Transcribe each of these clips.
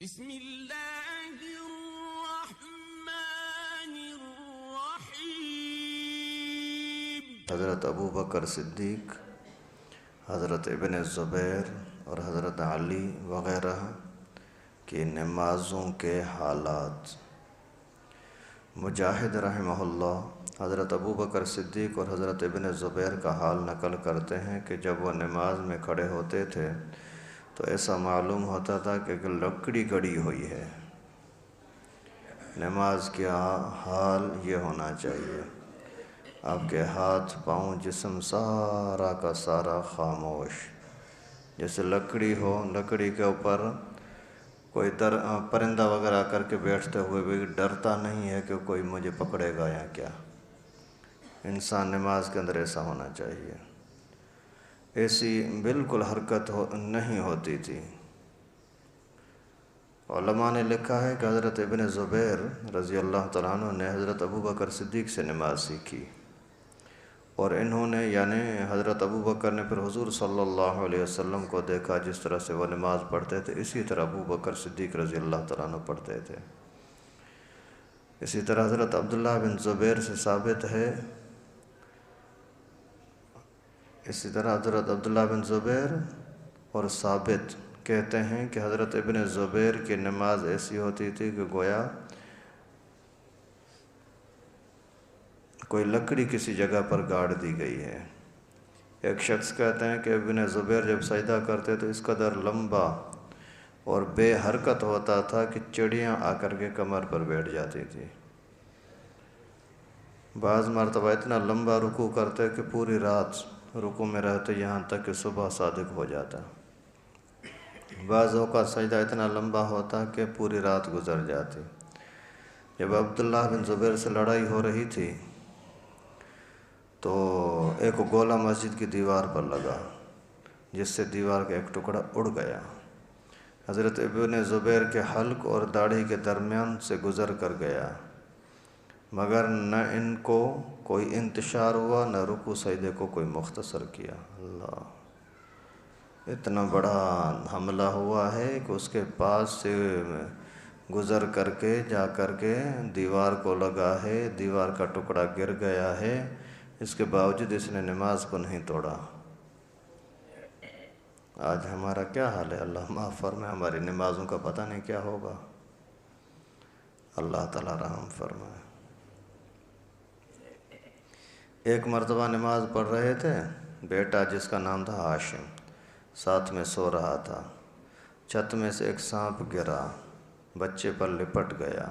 بسم اللہ الرحمن الرحیم۔ حضرت ابو بکر صدیق، حضرت ابن زبیر اور حضرت علی وغیرہ کی نمازوں کے حالات۔ مجاہد رحمہ اللہ حضرت ابو بکر صدیق اور حضرت ابن زبیر کا حال نقل کرتے ہیں کہ جب وہ نماز میں کھڑے ہوتے تھے تو ایسا معلوم ہوتا تھا کہ لکڑی گڑی ہوئی ہے۔ نماز کا حال یہ ہونا چاہیے، آپ کے ہاتھ پاؤں جسم سارا کا سارا خاموش، جیسے لکڑی ہو، لکڑی کے اوپر کوئی پرندہ وغیرہ کر کے بیٹھتے ہوئے بھی ڈرتا نہیں ہے کہ کوئی مجھے پکڑے گا یا کیا۔ انسان نماز کے اندر ایسا ہونا چاہیے، ایسی بالکل حرکت نہیں ہوتی تھی۔ علماء نے لکھا ہے کہ حضرت ابن زبیر رضی اللہ تعالیٰ عنہ نے حضرت ابو بکر صدیق سے نماز سیکھی، اور انہوں نے یعنی حضرت ابو بکر نے پھر حضور صلی اللہ علیہ وسلم کو دیکھا جس طرح سے وہ نماز پڑھتے تھے، اسی طرح ابو بکر صدیق رضی اللہ تعالیٰ عنہ پڑھتے تھے۔ اسی طرح حضرت عبداللہ بن زبیر سے ثابت ہے، اسی طرح حضرت عبداللہ بن زبیر اور ثابت کہتے ہیں کہ حضرت ابن زبیر کی نماز ایسی ہوتی تھی کہ گویا کوئی لکڑی کسی جگہ پر گاڑ دی گئی ہے۔ ایک شخص کہتے ہیں کہ ابن زبیر جب سجدہ کرتے تو اس قدر لمبا اور بے حرکت ہوتا تھا کہ چڑیاں آ کر کے کمر پر بیٹھ جاتی تھی۔ بعض مرتبہ اتنا لمبا رکوع کرتے کہ پوری رات رکوع میں رہتے یہاں تک کہ صبح صادق ہو جاتا۔ بعض اوقات سجدہ اتنا لمبا ہوتا کہ پوری رات گزر جاتی۔ جب عبداللہ بن زبیر سے لڑائی ہو رہی تھی تو ایک گولہ مسجد کی دیوار پر لگا، جس سے دیوار کا ایک ٹکڑا اڑ گیا۔ حضرت ابن زبیر کے حلق اور داڑھی کے درمیان سے گزر کر گیا، مگر نہ ان کو کوئی انتشار ہوا نہ رکوع سجدے کو کوئی مختصر کیا۔ اللہ، اتنا بڑا حملہ ہوا ہے کہ اس کے پاس سے گزر کر کے جا کر کے دیوار کو لگا ہے، دیوار کا ٹکڑا گر گیا ہے، اس کے باوجود اس نے نماز کو نہیں توڑا۔ آج ہمارا کیا حال ہے؟ اللہ معاف فرمائے، ہماری نمازوں کا پتہ نہیں کیا ہوگا۔ اللہ تعالیٰ رحم فرمائے۔ ایک مرتبہ نماز پڑھ رہے تھے، بیٹا جس کا نام تھا ہاشم ساتھ میں سو رہا تھا۔ چھت میں سے ایک سانپ گرا، بچے پر لپٹ گیا،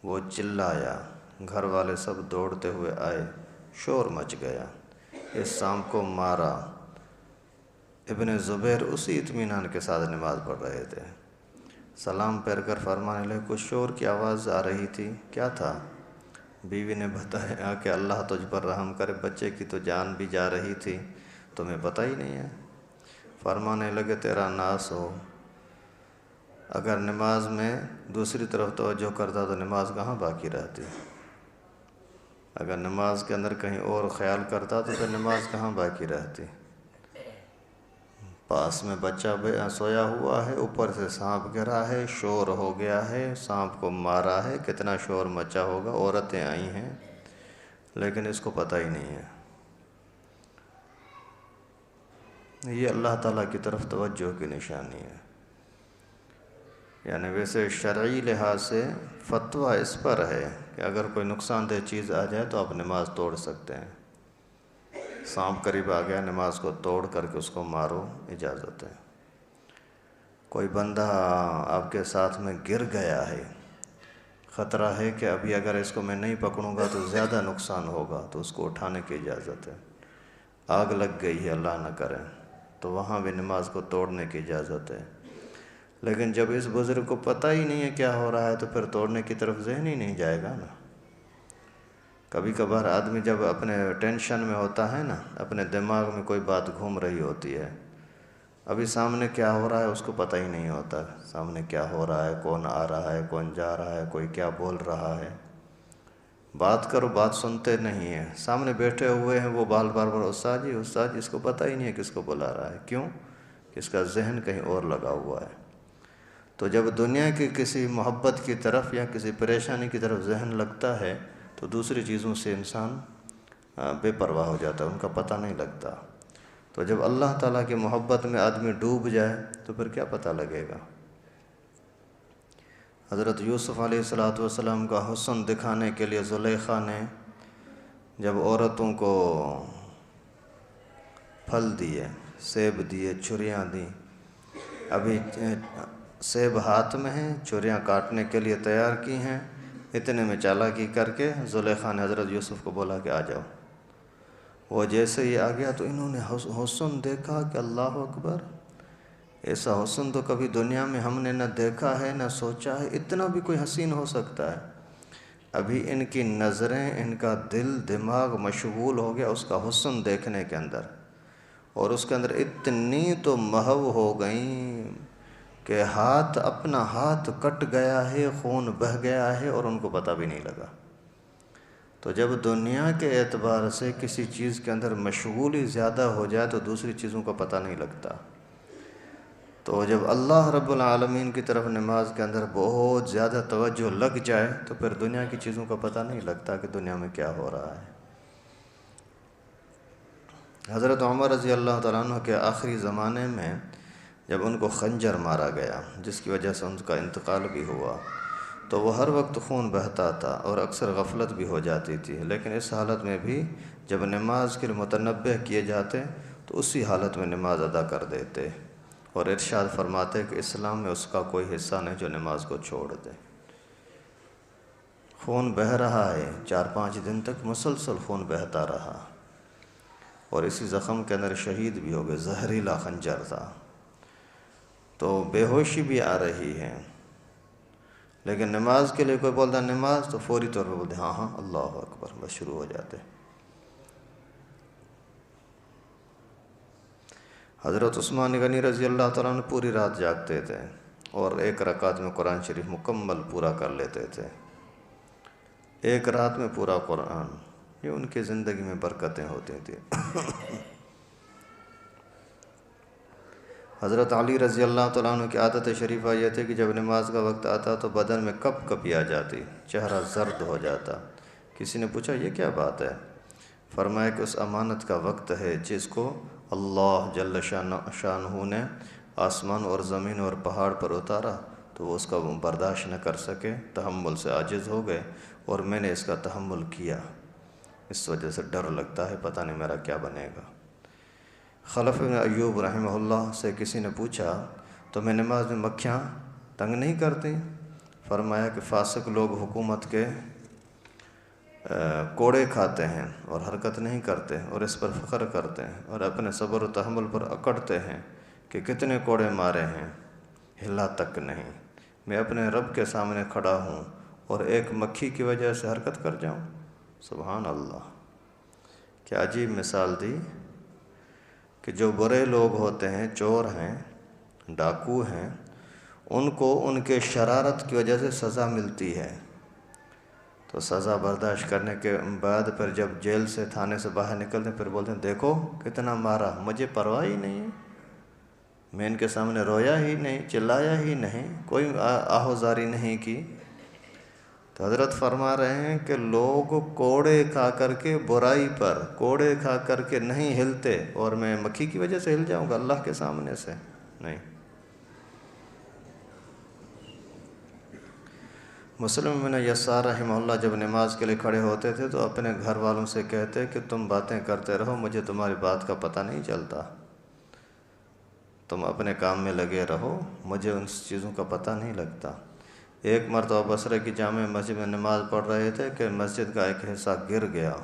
وہ چلایا، گھر والے سب دوڑتے ہوئے آئے، شور مچ گیا، اس سانپ کو مارا۔ ابن زبیر اسی اطمینان کے ساتھ نماز پڑھ رہے تھے، سلام پھیر کر فرمانے لگے، کچھ شور کی آواز آ رہی تھی، کیا تھا؟ بیوی نے بتایا کہ اللہ تجھ پر رحم کرے، بچے کی تو جان بھی جا رہی تھی، تمہیں پتہ ہی نہیں ہے۔ فرمانے لگے، تیرا ناس ہو، اگر نماز میں دوسری طرف توجہ کرتا تو نماز کہاں باقی رہتی؟ اگر نماز کے اندر کہیں اور خیال کرتا تو پھر نماز کہاں باقی رہتی؟ پاس میں بچہ سویا ہوا ہے، اوپر سے سانپ گرا ہے، شور ہو گیا ہے، سانپ کو مارا ہے، کتنا شور مچا ہوگا، عورتیں آئی ہیں، لیکن اس کو پتہ ہی نہیں ہے۔ یہ اللہ تعالیٰ کی طرف توجہ کی نشانی ہے۔ یعنی ویسے شرعی لحاظ سے فتویٰ اس پر ہے کہ اگر کوئی نقصان دہ چیز آ جائے تو آپ نماز توڑ سکتے ہیں۔ سانپ قریب آ گیا، نماز کو توڑ کر کے اس کو مارو، اجازت ہے۔ کوئی بندہ آپ کے ساتھ میں گر گیا ہے، خطرہ ہے کہ ابھی اگر اس کو میں نہیں پکڑوں گا تو زیادہ نقصان ہوگا، تو اس کو اٹھانے کی اجازت ہے۔ آگ لگ گئی ہے، اللہ نہ کرے، تو وہاں بھی نماز کو توڑنے کی اجازت ہے۔ لیکن جب اس بزرگ کو پتہ ہی نہیں ہے کیا ہو رہا ہے تو پھر توڑنے کی طرف ذہن ہی نہیں جائے گا نا۔ کبھی کبھار آدمی جب اپنے ٹینشن میں ہوتا ہے نا، اپنے دماغ میں کوئی بات گھوم رہی ہوتی ہے، ابھی سامنے کیا ہو رہا ہے اس کو پتہ ہی نہیں ہوتا، سامنے کیا ہو رہا ہے، کون آ رہا ہے، کون جا رہا ہے، کوئی کیا بول رہا ہے۔ بات کرو، بات سنتے نہیں ہیں، سامنے بیٹھے ہوئے ہیں وہ بار بار استاد جی استاد جی، اس کو پتہ ہی نہیں ہے کس کو بلا رہا ہے، کیوں؟ کہ اس کا ذہن کہیں اور لگا ہوا ہے۔ تو جب دنیا کی کسی محبت کی طرف یا کسی پریشانی کی طرف ذہن لگتا ہے تو دوسری چیزوں سے انسان بے پرواہ ہو جاتا ہے، ان کا پتہ نہیں لگتا۔ تو جب اللہ تعالیٰ کی محبت میں آدمی ڈوب جائے تو پھر کیا پتہ لگے گا۔ حضرت یوسف علیہ السلام کا حسن دکھانے کے لیے زلیخا نے جب عورتوں کو پھل دیے، سیب دیے، چھریاں دیں، ابھی سیب ہاتھ میں ہیں، چھریاں کاٹنے کے لیے تیار کی ہیں، اتنے میں چالاکی کر کے زلیخا نے حضرت یوسف کو بولا کہ آ جاؤ۔ وہ جیسے ہی آ گیا تو انہوں نے حسن دیکھا کہ اللہ اکبر، ایسا حسن تو کبھی دنیا میں ہم نے نہ دیکھا ہے نہ سوچا ہے، اتنا بھی کوئی حسین ہو سکتا ہے۔ ابھی ان کی نظریں، ان کا دل دماغ مشغول ہو گیا اس کا حسن دیکھنے کے اندر، اور اس کے اندر اتنی تو محو ہو گئیں کہ اپنا ہاتھ کٹ گیا ہے، خون بہہ گیا ہے اور ان کو پتہ بھی نہیں لگا۔ تو جب دنیا کے اعتبار سے کسی چیز کے اندر مشغولی زیادہ ہو جائے تو دوسری چیزوں کا پتہ نہیں لگتا۔ تو جب اللہ رب العالمین کی طرف نماز کے اندر بہت زیادہ توجہ لگ جائے تو پھر دنیا کی چیزوں کا پتہ نہیں لگتا کہ دنیا میں کیا ہو رہا ہے۔ حضرت عمر رضی اللہ تعالیٰ عنہ کے آخری زمانے میں جب ان کو خنجر مارا گیا، جس کی وجہ سے ان کا انتقال بھی ہوا، تو وہ ہر وقت خون بہتا تھا اور اکثر غفلت بھی ہو جاتی تھی، لیکن اس حالت میں بھی جب نماز کے لیے متنبہ کیے جاتے تو اسی حالت میں نماز ادا کر دیتے، اور ارشاد فرماتے کہ اسلام میں اس کا کوئی حصہ نہیں جو نماز کو چھوڑ دے۔ خون بہہ رہا ہے، 4-5 دن تک مسلسل خون بہتا رہا، اور اسی زخم کے اندر شہید بھی ہو گئے، زہریلا خنجر تھا، تو بے ہوشی بھی آ رہی ہے، لیکن نماز کے لیے کوئی بولتا نماز تو فوری طور پہ بولتے ہاں ہاں اللہ اکبر، بس شروع ہو جاتے۔ حضرت عثمان غنی رضی اللہ تعالیٰ عنہ پوری رات جاگتے تھے اور 1 رکعت میں قرآن شریف مکمل پورا کر لیتے تھے، 1 رات میں پورا قرآن، یہ ان کی زندگی میں برکتیں ہوتی تھیں۔ حضرت علی رضی اللہ تعالیٰ عنہ کی عادت شریفہ یہ تھی کہ جب نماز کا وقت آتا تو بدن میں کپ کپی آ جاتی، چہرہ زرد ہو جاتا۔ کسی نے پوچھا یہ کیا بات ہے؟ فرمایا کہ اس امانت کا وقت ہے جس کو اللہ جل شانہ نے آسمان اور زمین اور پہاڑ پر اتارا، تو وہ اس کا برداشت نہ کر سکے، تحمل سے عاجز ہو گئے، اور میں نے اس کا تحمل کیا، اس وجہ سے ڈر لگتا ہے پتہ نہیں میرا کیا بنے گا۔ خلف بن ایوب رحمہ اللہ سے کسی نے پوچھا تو میں نماز میں مکھیاں تنگ نہیں کرتی؟ فرمایا کہ فاسق لوگ حکومت کے کوڑے کھاتے ہیں اور حرکت نہیں کرتے اور اس پر فخر کرتے ہیں اور اپنے صبر و تحمل پر اکڑتے ہیں کہ کتنے کوڑے مارے ہیں، ہلا تک نہیں، میں اپنے رب کے سامنے کھڑا ہوں اور ایک مکھی کی وجہ سے حرکت کر جاؤں۔ سبحان اللہ، کیا عجیب مثال دی کہ جو برے لوگ ہوتے ہیں، چور ہیں، ڈاکو ہیں، ان کو ان کے شرارت کی وجہ سے سزا ملتی ہے، تو سزا برداشت کرنے کے بعد پھر جب جیل سے تھانے سے باہر نکلتے ہیں پھر بولتے ہیں دیکھو کتنا مارا، مجھے پرواہ ہی نہیں ہے، میں ان کے سامنے رویا ہی نہیں، چلایا ہی نہیں، کوئی آہوزاری نہیں کی۔ تو حضرت فرما رہے ہیں کہ لوگ کوڑے کھا کر کے برائی پر کوڑے کھا کر کے نہیں ہلتے، اور میں مکھی کی وجہ سے ہل جاؤں گا اللہ کے سامنے سے؟ نہیں۔ مسلم بن یسار رحمہ اللہ جب نماز کے لیے کھڑے ہوتے تھے تو اپنے گھر والوں سے کہتے کہ تم باتیں کرتے رہو، مجھے تمہاری بات کا پتہ نہیں چلتا، تم اپنے کام میں لگے رہو، مجھے ان چیزوں کا پتہ نہیں لگتا۔ ایک مرتبہ بصرہ کی جامع مسجد میں نماز پڑھ رہے تھے کہ مسجد کا ایک حصہ گر گیا،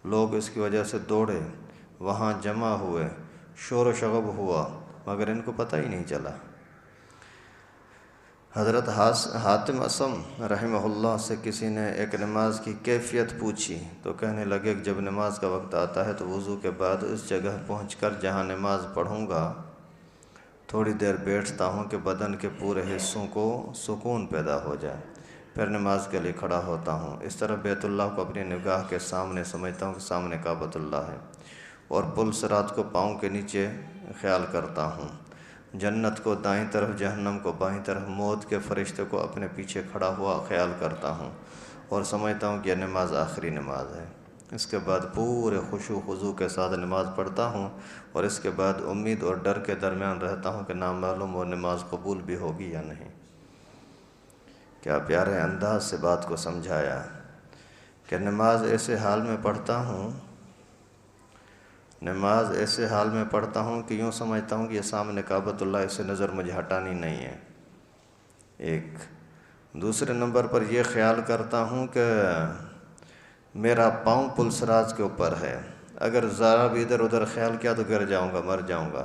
لوگ اس کی وجہ سے دوڑے، وہاں جمع ہوئے، شور و شغب ہوا، مگر ان کو پتہ ہی نہیں چلا۔ حضرت حاتم اصم رحمہ اللہ سے کسی نے ایک نماز کی کیفیت پوچھی تو کہنے لگے کہ جب نماز کا وقت آتا ہے تو وضو کے بعد اس جگہ پہنچ کر جہاں نماز پڑھوں گا تھوڑی دیر بیٹھتا ہوں کہ بدن کے پورے حصوں کو سکون پیدا ہو جائے، پھر نماز کے لیے کھڑا ہوتا ہوں، اس طرح بیت اللہ کو اپنی نگاہ کے سامنے سمجھتا ہوں کہ سامنے کعبۃ اللہ ہے، اور پل صراط کو پاؤں کے نیچے خیال کرتا ہوں، جنت کو دائیں طرف، جہنم کو بائیں طرف، موت کے فرشتے کو اپنے پیچھے کھڑا ہوا خیال کرتا ہوں اور سمجھتا ہوں کہ یہ نماز آخری نماز ہے۔ اس کے بعد پورے خشوع خضوع کے ساتھ نماز پڑھتا ہوں اور اس کے بعد امید اور ڈر کے درمیان رہتا ہوں کہ نامعلوم وہ نماز قبول بھی ہوگی یا نہیں۔ کیا پیارے انداز سے بات کو سمجھایا کہ نماز ایسے حال میں پڑھتا ہوں، نماز ایسے حال میں پڑھتا ہوں کہ یوں سمجھتا ہوں کہ یہ سامنے کعبۃ اللہ، اس سے نظر مجھے ہٹانی نہیں ہے۔ ایک دوسرے نمبر پر یہ خیال کرتا ہوں کہ میرا پاؤں پل صراط کے اوپر ہے، اگر ذرا بھی ادھر ادھر خیال کیا تو گر جاؤں گا، مر جاؤں گا۔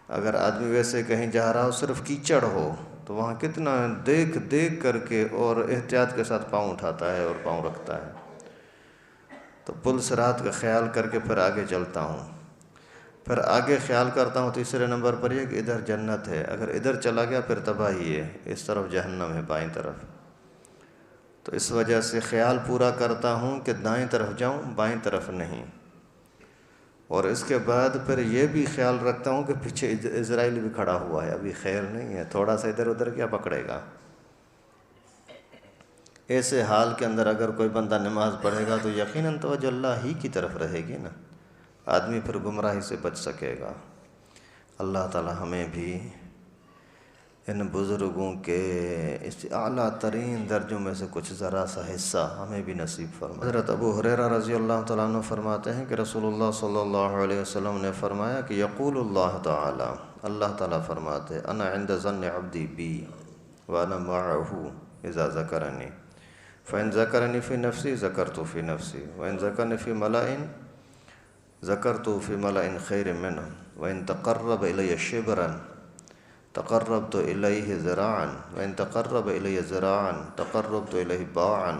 اگر آدمی ویسے کہیں جا رہا ہو، صرف کیچڑ ہو، تو وہاں کتنا دیکھ دیکھ کر کے اور احتیاط کے ساتھ پاؤں اٹھاتا ہے اور پاؤں رکھتا ہے۔ تو پل صراط کا خیال کر کے پھر آگے چلتا ہوں، پھر آگے خیال کرتا ہوں تیسرے نمبر پر یہ کہ ادھر جنت ہے، اگر ادھر چلا گیا پھر تباہی ہے، اس طرف جہنم ہے بائیں طرف۔ تو اس وجہ سے خیال پورا کرتا ہوں کہ دائیں طرف جاؤں، بائیں طرف نہیں۔ اور اس کے بعد پھر یہ بھی خیال رکھتا ہوں کہ پیچھے اسرائیل بھی کھڑا ہوا ہے، ابھی خیر نہیں ہے، تھوڑا سا ادھر ادھر کیا پکڑے گا۔ ایسے حال کے اندر اگر کوئی بندہ نماز پڑھے گا تو یقیناً توجہ اللہ ہی کی طرف رہے گی نا، آدمی پھر گمراہی سے بچ سکے گا۔ اللہ تعالی ہمیں بھی ان بزرگوں کے اس اعلیٰ ترین درجوں میں سے کچھ ذرا سا حصہ ہمیں بھی نصیب فرمائے۔ حضرت ابو ہریرہ رضی اللہ تعالیٰ عنہ فرماتے ہیں کہ رسول اللہ صلی اللہ علیہ وسلم نے فرمایا کہ یقول اللہ تعالیٰ، اللہ تعالیٰ فرماتے انا عند ظن عبدی بی وانا معه اذا ذکرنی فإن ذکرنی فی نفسی ذکرت فی نفسی وإن ذکرنی فی ملأ ذکرت فی ملأ خیر منہ وإن تقرب الی شبرا تقربت الیہ ذراعا وإن تقرب الی ذراعا تقربت الیہ باعا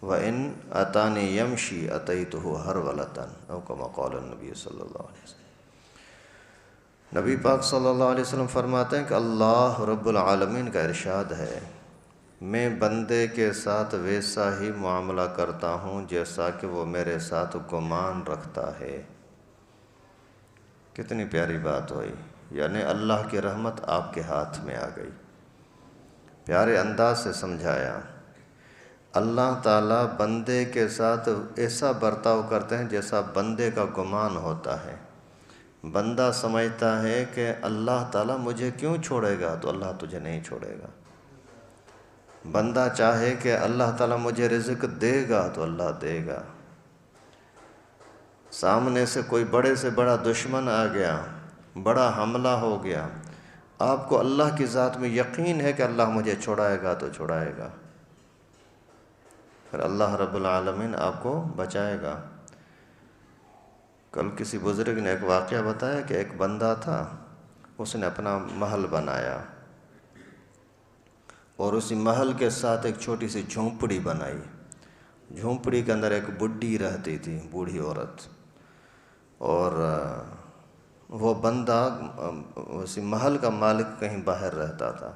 وإن اتانی یمشی اتیتہ ہرولۃ او کما قال النبی صلی اللہ علیہ وسلم۔ نبی پاک صلی اللہ علیہ وسلم فرماتے ہیں کہ اللہ رب العالمین کا ارشاد ہے، میں بندے کے ساتھ ویسا ہی معاملہ کرتا ہوں جیسا کہ وہ میرے ساتھ گمان رکھتا ہے۔ کتنی پیاری بات ہوئی، یعنی اللہ کی رحمت آپ کے ہاتھ میں آ گئی۔ پیارے انداز سے سمجھایا، اللہ تعالیٰ بندے کے ساتھ ایسا برتاؤ کرتے ہیں جیسا بندے کا گمان ہوتا ہے۔ بندہ سمجھتا ہے کہ اللہ تعالیٰ مجھے کیوں چھوڑے گا، تو اللہ تجھے نہیں چھوڑے گا۔ بندہ چاہے کہ اللہ تعالیٰ مجھے رزق دے گا، تو اللہ دے گا۔ سامنے سے کوئی بڑے سے بڑا دشمن آ گیا، بڑا حملہ ہو گیا، آپ کو اللہ کی ذات میں یقین ہے کہ اللہ مجھے چھڑائے گا تو چھڑائے گا، پھر اللہ رب العالمین آپ کو بچائے گا۔ کل کسی بزرگ نے ایک واقعہ بتایا کہ ایک بندہ تھا، اس نے اپنا محل بنایا اور اسی محل کے ساتھ ایک چھوٹی سی جھونپڑی بنائی۔ جھونپڑی کے اندر ایک بڈھی رہتی تھی، بوڑھی عورت، اور وہ بندہ اسی محل کا مالک کہیں باہر رہتا تھا۔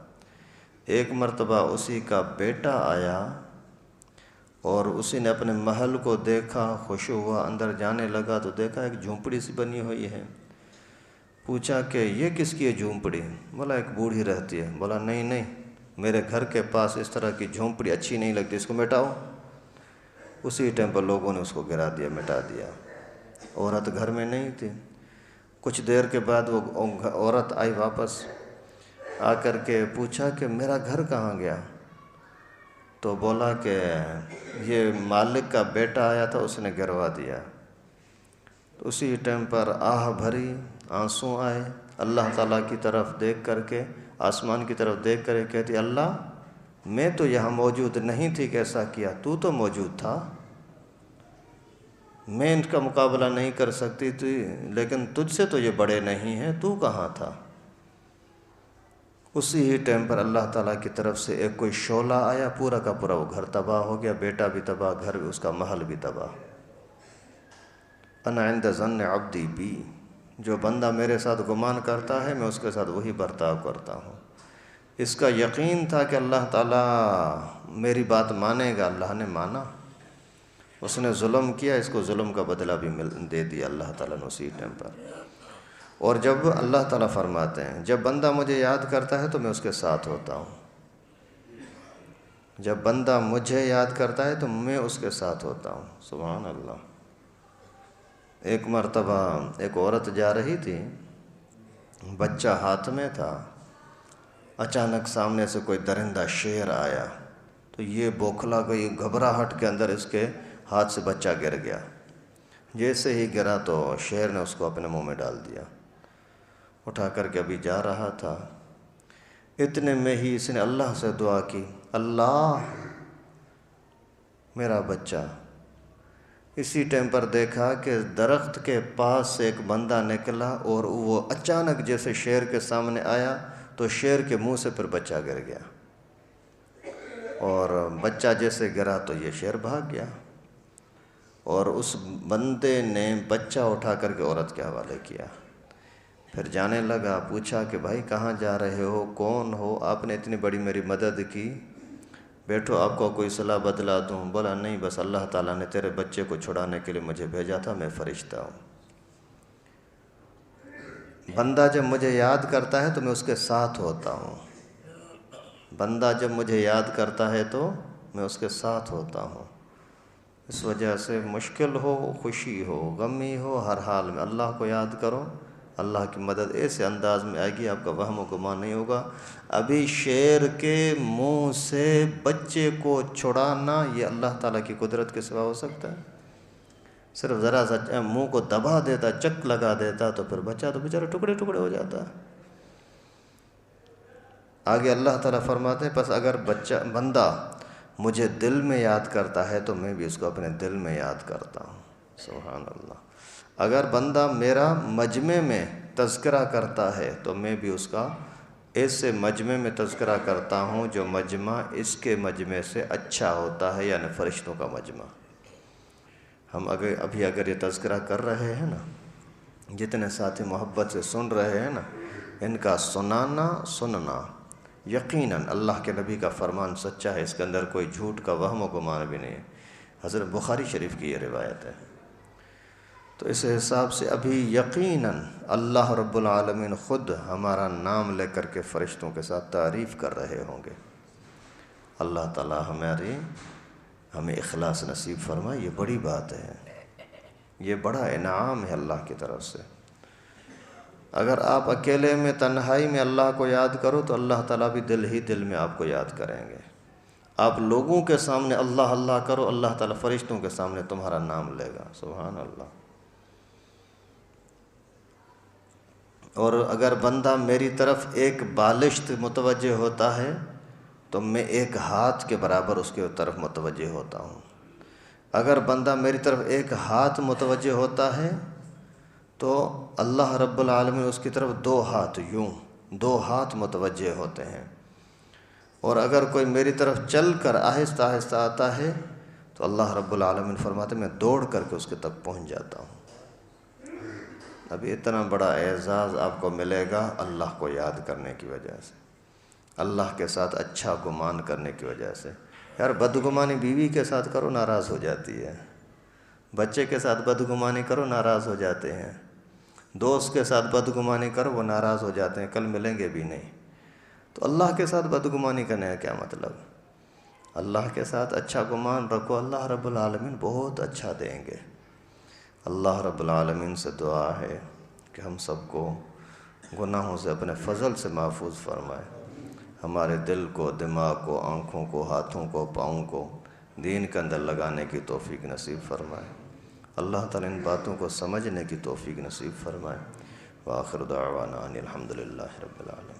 ایک مرتبہ اسی کا بیٹا آیا اور اسی نے اپنے محل کو دیکھا، خوش ہوا، اندر جانے لگا تو دیکھا ایک جھونپڑی سی بنی ہوئی ہے۔ پوچھا کہ یہ کس کی ہے جھونپڑی؟ بولا ایک بوڑھی رہتی ہے۔ بولا نہیں نہیں، میرے گھر کے پاس اس طرح کی جھونپڑی اچھی نہیں لگتی، اس کو مٹاؤ۔ اسی ٹائم پر لوگوں نے اس کو گرا دیا، مٹا دیا۔ عورت گھر میں نہیں تھی۔ کچھ دیر کے بعد وہ عورت آئی واپس، آ کر کے پوچھا کہ میرا گھر کہاں گیا؟ تو بولا کہ یہ مالک کا بیٹا آیا تھا، اس نے گروا دیا۔ اسی ٹائم پر آہ بھری، آنسو آئے، اللہ تعالیٰ کی طرف دیکھ کر کے، آسمان کی طرف دیکھ کر کہتی اللہ میں تو یہاں موجود نہیں تھی کہ ایسا کیا، تو تو موجود تھا، میں ان کا مقابلہ نہیں کر سکتی تھی، لیکن تجھ سے تو یہ بڑے نہیں ہیں، تو کہاں تھا؟ اسی ہی ٹائم پر اللہ تعالیٰ کی طرف سے ایک کوئی شعلہ آیا، پورا کا پورا وہ گھر تباہ ہو گیا، بیٹا بھی تباہ، گھر بھی، اس کا محل بھی تباہ۔ انا عند ظن عبدی بی، جو بندہ میرے ساتھ گمان کرتا ہے میں اس کے ساتھ وہی برتاؤ کرتا ہوں۔ اس کا یقین تھا کہ اللہ تعالیٰ میری بات مانے گا، اللہ نے مانا۔ اس نے ظلم کیا، اس کو ظلم کا بدلہ بھی دے دیا اللہ تعالیٰ نے اسی ٹائم پر۔ اور جب اللہ تعالیٰ فرماتے ہیں جب بندہ مجھے یاد کرتا ہے تو میں اس کے ساتھ ہوتا ہوں، جب بندہ مجھے یاد کرتا ہے تو میں اس کے ساتھ ہوتا ہوں۔ سبحان اللہ۔ ایک مرتبہ ایک عورت جا رہی تھی، بچہ ہاتھ میں تھا، اچانک سامنے سے کوئی درندہ شیر آیا تو یہ بوکھلا گئی، گھبراہٹ کے اندر اس کے ہاتھ سے بچہ گر گیا۔ جیسے ہی گرا تو شیر نے اس کو اپنے منہ میں ڈال دیا، اٹھا کر کے ابھی جا رہا تھا، اتنے میں ہی اس نے اللہ سے دعا کی، اللہ میرا بچہ۔ اسی ٹائم پر دیکھا کہ درخت کے پاس سے ایک بندہ نکلا اور وہ اچانک جیسے شیر کے سامنے آیا تو شیر کے منہ سے پھر بچہ گر گیا، اور بچہ جیسے گرا تو یہ شیر بھاگ گیا، اور اس بندے نے بچہ اٹھا کر کے عورت کے حوالے کیا۔ پھر جانے لگا، پوچھا کہ بھائی کہاں جا رہے ہو، کون ہو، آپ نے اتنی بڑی میری مدد کی، بیٹھو آپ کو کوئی صلاح بدلا دوں؟ بولا نہیں، بس اللہ تعالیٰ نے تیرے بچے کو چھڑانے کے لیے مجھے بھیجا تھا، میں فرشتہ ہوں۔ بندہ جب مجھے یاد کرتا ہے تو میں اس کے ساتھ ہوتا ہوں، بندہ جب مجھے یاد کرتا ہے تو میں اس کے ساتھ ہوتا ہوں۔ اس وجہ سے مشکل ہو، خوشی ہو، غمی ہو، ہر حال میں اللہ کو یاد کرو، اللہ کی مدد ایسے انداز میں آئے گی آپ کا وہم و گمان نہیں ہوگا۔ ابھی شیر کے منہ سے بچے کو چھڑانا یہ اللہ تعالیٰ کی قدرت کے سوا ہو سکتا ہے؟ صرف ذرا سا منہ کو دبا دیتا، چک لگا دیتا تو پھر بچہ تو بیچارہ ٹکڑے ٹکڑے ہو جاتا۔ آگے اللہ تعالیٰ فرماتے ہیں پس اگر بندہ مجھے دل میں یاد کرتا ہے تو میں بھی اس کو اپنے دل میں یاد کرتا ہوں۔ سبحان اللہ۔ اگر بندہ میرا مجمع میں تذکرہ کرتا ہے تو میں بھی اس کا ایسے مجمع میں تذکرہ کرتا ہوں جو مجمع اس کے مجمع سے اچھا ہوتا ہے، یعنی فرشتوں کا مجمع۔ ہم ابھی اگر یہ تذکرہ کر رہے ہیں نا، جتنے ساتھی محبت سے سن رہے ہیں نا، ان کا سننا یقیناً اللہ کے نبی کا فرمان سچا ہے، اس کے اندر کوئی جھوٹ کا وہم و گمان بھی نہیں ہے۔ حضرت بخاری شریف کی یہ روایت ہے۔ تو اس حساب سے ابھی یقیناً اللہ رب العالمین خود ہمارا نام لے کر کے فرشتوں کے ساتھ تعریف کر رہے ہوں گے۔ اللہ تعالیٰ ہمیں اخلاص نصیب فرمائے، یہ بڑی بات ہے، یہ بڑا انعام ہے اللہ کی طرف سے۔ اگر آپ اکیلے میں تنہائی میں اللہ کو یاد کرو تو اللہ تعالیٰ بھی دل ہی دل میں آپ کو یاد کریں گے۔ آپ لوگوں کے سامنے اللہ اللہ کرو، اللہ تعالیٰ فرشتوں کے سامنے تمہارا نام لے گا۔ سبحان اللہ۔ اور اگر بندہ میری طرف ایک بالشت متوجہ ہوتا ہے تو میں ایک ہاتھ کے برابر اس کے طرف متوجہ ہوتا ہوں۔ اگر بندہ میری طرف ایک ہاتھ متوجہ ہوتا ہے تو اللہ رب العالمین اس کی طرف دو ہاتھ متوجہ ہوتے ہیں۔ اور اگر کوئی میری طرف چل کر آہستہ آہستہ آتا ہے تو اللہ رب العالمین فرماتے ہیں میں دوڑ کر کے اس کے تک پہنچ جاتا ہوں۔ ابھی اتنا بڑا اعزاز آپ کو ملے گا اللہ کو یاد کرنے کی وجہ سے، اللہ کے ساتھ اچھا گمان کرنے کی وجہ سے۔ یار بدگمانی بیوی کے ساتھ کرو ناراض ہو جاتی ہے، بچے کے ساتھ بدگمانی کرو ناراض ہو جاتے ہیں، دوست کے ساتھ بدگمانی کرو وہ ناراض ہو جاتے ہیں، کل ملیں گے بھی نہیں۔ تو اللہ کے ساتھ بدگمانی کرنے کا کیا مطلب؟ اللہ کے ساتھ اچھا گمان رکھو، اللہ رب العالمین بہت اچھا دیں گے۔ اللہ رب العالمین سے دعا ہے کہ ہم سب کو گناہوں سے اپنے فضل سے محفوظ فرمائے، ہمارے دل کو، دماغ کو، آنکھوں کو، ہاتھوں کو، پاؤں کو دین کے اندر لگانے کی توفیق نصیب فرمائے۔ اللہ تعالیٰ ان باتوں کو سمجھنے کی توفیق نصیب فرمائے۔ وآخر دعوانا ان الحمدللہ رب العالمین۔